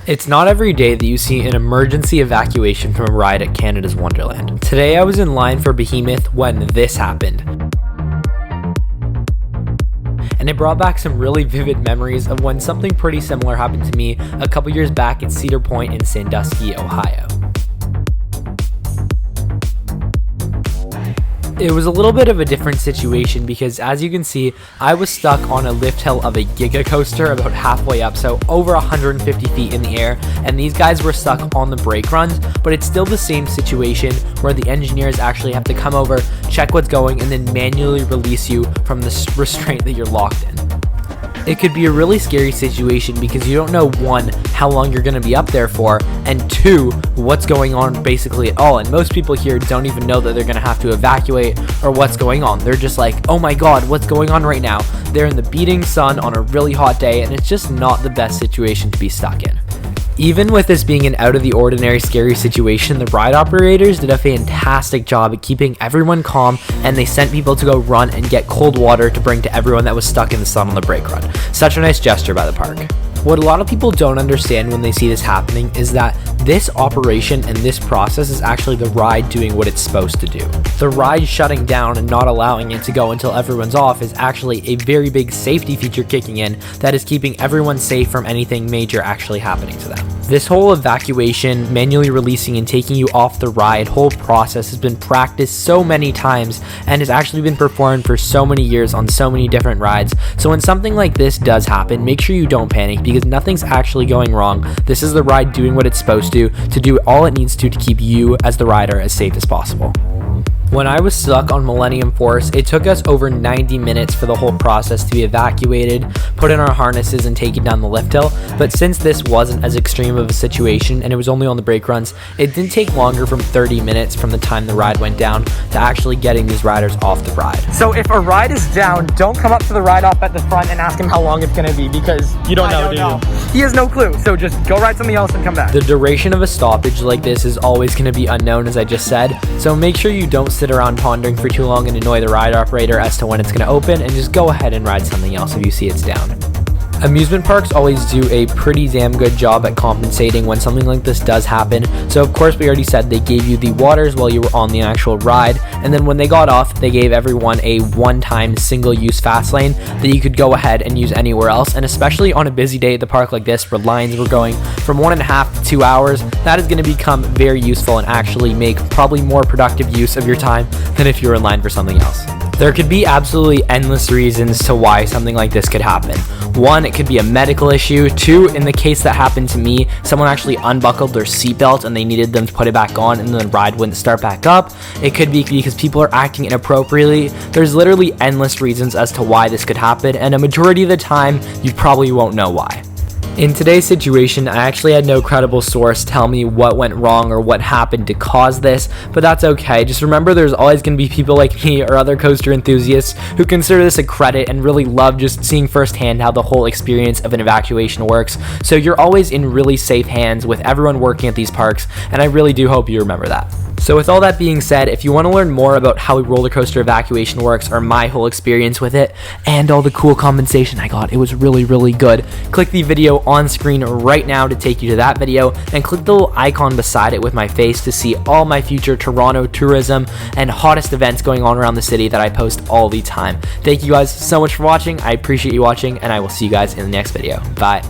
It's not every day that you see an emergency evacuation from a ride at Canada's Wonderland. Today I was in line for Behemoth when this happened. And it brought back some really vivid memories of when something pretty similar happened to me a couple years back at Cedar Point in Sandusky, Ohio. It was a little bit of a different situation because, as you can see, I was stuck on a lift hill of a giga coaster about halfway up, so over 150 feet in the air, and these guys were stuck on the brake runs, but it's still the same situation where the engineers actually have to come over, check what's going, and then manually release you from the restraint that you're locked in. It could be a really scary situation because you don't know, one, how long you're going to be up there for, and two, what's going on basically at all. And most people here don't even know that they're going to have to evacuate or what's going on. They're just like, oh my god, what's going on right now? They're in the beating sun on a really hot day, and it's just not the best situation to be stuck in. Even with this being an out of the ordinary scary situation, the ride operators did a fantastic job at keeping everyone calm, and they sent people to go run and get cold water to bring to everyone that was stuck in the sun on the brake run. Such a nice gesture by the park. What a lot of people don't understand when they see this happening is that this operation and this process is actually the ride doing what it's supposed to do. The ride shutting down and not allowing it to go until everyone's off is actually a very big safety feature kicking in that is keeping everyone safe from anything major actually happening to them. This whole evacuation, manually releasing and taking you off the ride whole process has been practiced so many times and has actually been performed for so many years on so many different rides. So when something like this does happen, make sure you don't panic because nothing's actually going wrong. This is the ride doing what it's supposed to do all it needs to keep you as the rider as safe as possible. When I was stuck on Millennium Force, it took us over 90 minutes for the whole process to be evacuated, put in our harnesses, and taken down the lift hill. But since this wasn't as extreme of a situation and it was only on the brake runs, it didn't take longer from 30 minutes from the time the ride went down to actually getting these riders off the ride. So if a ride is down, don't come up to the ride op at the front and ask him how long it's going to be because you don't know, do you? He has no clue, so just go ride something else and come back. The duration of a stoppage like this is always going to be unknown, as I just said, so make sure you don't sit around pondering for too long and annoy the ride operator as to when it's going to open, and just go ahead and ride something else if you see it's down. Amusement parks always do a pretty damn good job at compensating when something like this does happen. So of course we already said they gave you the waters while you were on the actual ride, and then when they got off they gave everyone a one-time single-use fast lane that you could go ahead and use anywhere else. And especially on a busy day at the park like this where lines were going from 1.5 to 2 hours, that is going to become very useful and actually make probably more productive use of your time than if you were in line for something else. There could be absolutely endless reasons to why something like this could happen. One, it could be a medical issue. Two, in the case that happened to me, someone actually unbuckled their seatbelt and they needed them to put it back on and then the ride wouldn't start back up. It could be because people are acting inappropriately. There's literally endless reasons as to why this could happen, and a majority of the time, you probably won't know why. In today's situation, I actually had no credible source tell me what went wrong or what happened to cause this, but that's okay. Just remember there's always going to be people like me or other coaster enthusiasts who consider this a credit and really love just seeing firsthand how the whole experience of an evacuation works. So you're always in really safe hands with everyone working at these parks, and I really do hope you remember that. So with all that being said, if you want to learn more about how a roller coaster evacuation works or my whole experience with it and all the cool compensation I got, it was really good, click the video on screen right now to take you to that video, and click the little icon beside it with my face to see all my future Toronto tourism and hottest events going on around the city that I post all the time. Thank you guys so much for watching. I appreciate you watching, and I will see you guys in the next video. Bye.